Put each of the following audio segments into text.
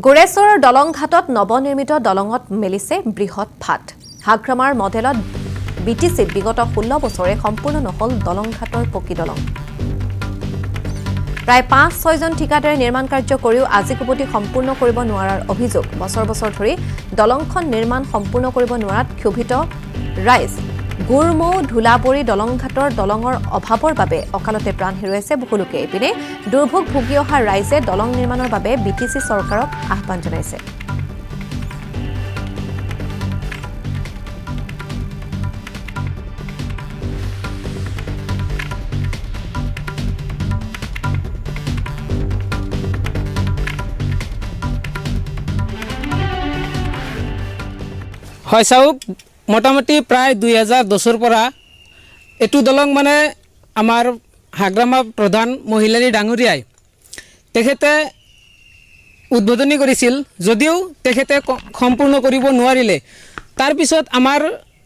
গোৰেশ্বৰৰ দলং ঘাটত নৱনিৰ্মিত দলঙত মেলিছে বৃহৎ ফাট। হাগ্ৰামাৰ মডেলত বিটিচিত বিগত 16 বছৰে সম্পূৰ্ণ নহল দলং ঘাটৰ পকী দলং। প্ৰায় 5-6 জন ঠিকাদাৰে নিৰ্মাণ কাৰ্য কৰিও আজি কুপতি সম্পূৰ্ণ কৰিব নোৱাৰাৰ অভিযোগ। বছৰ বছৰ ধৰি দলংখন নিৰ্মাণ সম্পূৰ্ণ কৰিব নোৱাৰাত ক্ষোভিত ৰাইজ। গুৰমৌ ধুলাবৰী দলংঘাটৰ দলঙৰ অভাৱৰ বাবে অকালতে প্ৰাণ হেৰুৱাইছে বহু লোকে। ইপিনে দুৰ্ভোগ ভুগি অহা ৰাইজে দলং নিৰ্মাণৰ বাবে বিটিচি চৰকাৰক আহ্বান জনাইছে। হয় চাওক, মোটামুটি প্ৰায় 2010 পৰা এইটো দলং মানে আমাৰ হাগ্ৰামা প্ৰধান মহিলাৰী ডাঙৰীয়াই তেখেতে উদ্বোধনী কৰিছিল, যদিও তেখেতে সম্পূৰ্ণ কৰিব নোৱাৰিলে। তাৰপিছত আমাৰ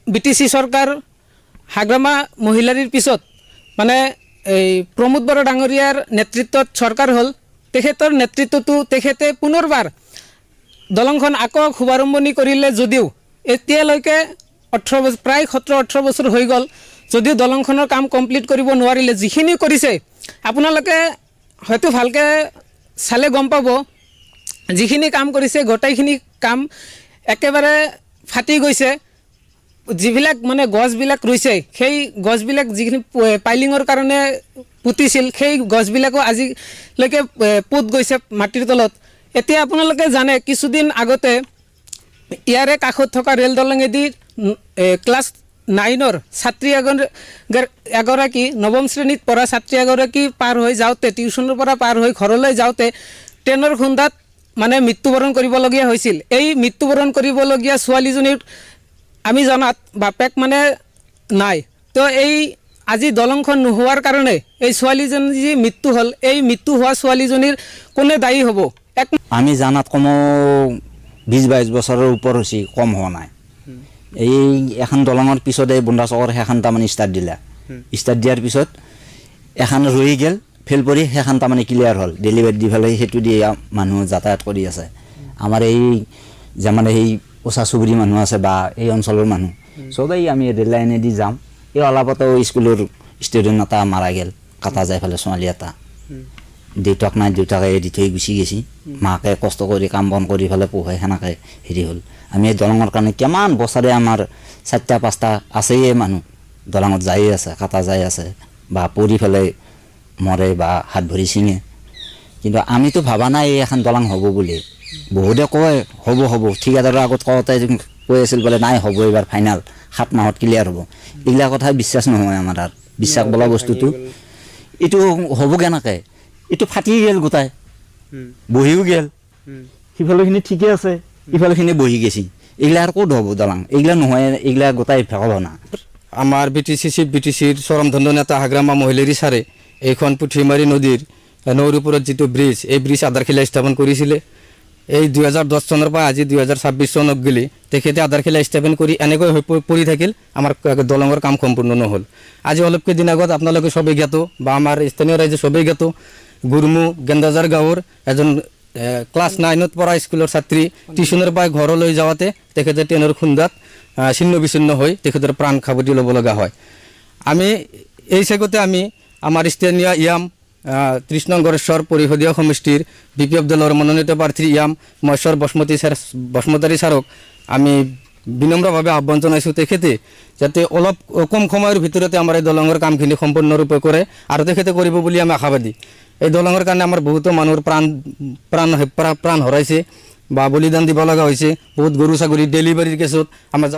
বিটিচি চৰকাৰ হাগ্ৰামা মহিলাৰীৰ পিছত মানে এই প্ৰমোদ বৰা ডাঙৰীয়াৰ নেতৃত্বত চৰকাৰ হ'ল। তেখেতৰ নেতৃত্বটো তেখেতে পুনৰবাৰ দলংখন আকৌ শুভাৰম্ভণি কৰিলে, যদিও এতিয়ালৈকে প্ৰায় 17-18 বছৰ হৈ গ'ল, যদিও দলংখনৰ কাম কমপ্লিট কৰিব নোৱাৰিলে। যিখিনি কৰিছে আপোনালোকে হয়তো ভালকৈ চালে গম পাব, যিখিনি কাম কৰিছে গোটেইখিনি কাম একেবাৰে ফাটি গৈছে। যিবিলাক মানে গছবিলাক ৰুইছে, সেই গছবিলাক যিখিনি পাইলিঙৰ কাৰণে পুতিছিল, সেই গছবিলাকো আজিলৈকে পোত গৈছে মাটিৰ তলত। এতিয়া আপোনালোকে জানে, কিছুদিন আগতে ইয়াৰে কাষত থকা ৰেল দলঙেদি ক্লাছ 9ৰ ছাত্ৰী এগৰাকী, 9ম শ্ৰেণীত পঢ়া ছাত্ৰী এগৰাকী পাৰ হৈ যাওঁতে, টিউশ্যনৰ পৰা পাৰ হৈ ঘৰলৈ যাওঁতে ট্ৰেইনৰ খুন্দাত মানে মৃত্যুবৰণ কৰিবলগীয়া হৈছিল। এই মৃত্যুবৰণ কৰিবলগীয়া ছোৱালীজনীৰ আমি জনাত বাপেক মানে নাই। তো এই আজি দলংখন নোহোৱাৰ কাৰণে এই ছোৱালীজনীৰ যি মৃত্যু হ'ল, এই মৃত্যু হোৱা ছোৱালীজনীৰ কোনে দায়ী হ'ব? আমি জানাত কমেও 20-22 বছৰৰ ওপৰ হৈছে, কম হোৱা নাই। এই এখন দলঙৰ পিছত এই বন্দা চকৰ সেইখন তাৰমানে ষ্টাৰ্ট দিয়াৰ পিছত এখন ৰৈ গ'ল, ফেল পৰি সেইখন তাৰমানে ক্লিয়াৰ হ'ল। ডেলিভাৰী দি পেলাই সেইটো দিয়ে মানুহ যাতায়াত কৰি আছে। আমাৰ এই যে মানে সেই ওচৰ চুবুৰী মানুহ আছে বা এই অঞ্চলৰ মানুহ চবেই আমি ৰেল লাইনেদি যাম। এই অলপতো স্কুলৰ ষ্টুডেণ্ট এটা মাৰা গ'ল, কাটা যাই পেলাই ছোৱালী এটা। দেউতাক নাই, দেউতাকে এৰি থৈ গুচি গৈছে। মাকে কষ্ট কৰি কাম বন কৰি পেলাই পোহে, সেনেকৈ হেৰি হ'ল। আমি এই দলঙৰ কাৰণে কিমান বছৰে আমাৰ 4-5টা আছেই মানুহ দলঙত যাই আছে, কাটা যাই আছে বা পৰি পেলাই মৰে বা হাত ভৰি ছিঙে। কিন্তু আমিতো ভবা নাই এই এখন দলং হ'ব বুলি। বহুতে কয় হ'ব, ঠিকাদাৰৰ আগত কওঁতে কৈ আছিল বোলে নাই হ'ব, এইবাৰ ফাইনেল 7 মাহত ক্লিয়াৰ হ'ব। এইগিলা কথা বিশ্বাস নহয় আমাৰ তাত। বিশ্বাস বোলা বস্তুটো এইটো হ'ব কেনেকৈ? এইটো ফাটি গ'ল, গোটাই বহিও গ'ল। সিফালেখিনি ঠিকে আছে, ইফালেখিনি বহি গেছি। এইগিলা আৰু ক'ত হ'ব দলং? এইগিলা নহয়, এইগিলা গোটাই ভেকলনা। আমাৰ বিটিচিৰ চৰমধন্য নেতা হাগ্ৰামা মহিলাৰী ছাৰে এইখন পুথিমাৰী নদীৰ নৈৰ ওপৰত যিটো ব্ৰিজ, এই ব্ৰিজ আধাৰশিলা স্থাপন কৰিছিলে। এই 2010 চনৰ পৰা আজি 2026 চনক গেলি তেখেতে আধাৰশিলা স্থাপন কৰি এনেকৈ হৈ পৰি থাকিল। আমাৰ দলঙৰ কাম সম্পূৰ্ণ নহ'ল। আজি অলপ কেইদিন আগত আপোনালোকে সবেই জ্ঞাত বা আমাৰ স্থানীয় ৰাইজে সবেই জ্ঞাত, গুৰমু গেন্দাজাৰ গাঁৱৰ এজন ক্লাছ 9ত পঢ়া স্কুলৰ ছাত্ৰী টিউশ্যনৰ পৰা ঘৰলৈ যাওঁতে তেখেতে ট্ৰেইনৰ খুন্দাত ছিন্ন বিচ্ছিন্ন হৈ তেখেতৰ প্ৰাণ সাৱটি ল'ব লগা হয়। আমি এই চেগতে আমি আমাৰ স্থানীয় ইয়াম 30 নং গড়েশ্বৰ পৰিষদীয় সমষ্টিৰ BPF দলৰ মনোনীত প্ৰাৰ্থী ইয়াম মহেশ্বৰ বসমতাৰী ছাৰক আমি বিনম্ৰভাৱে আহ্বান জনাইছোঁ, তেখেতে যাতে অলপ কম সময়ৰ ভিতৰতে আমাৰ এই দলঙৰ কামখিনি সম্পূৰ্ণৰূপে কৰে, আৰু তেখেতে কৰিব বুলি আমি আশাবাদী। এই দলঙৰ কাৰণে আমাৰ বহুতো মানুহৰ প্ৰাণ হৰাইছে বা বলিদান দিব লগা হৈছে। বহুত গৰু ছাগলী ডেলিভাৰীৰ কেছত আমাৰ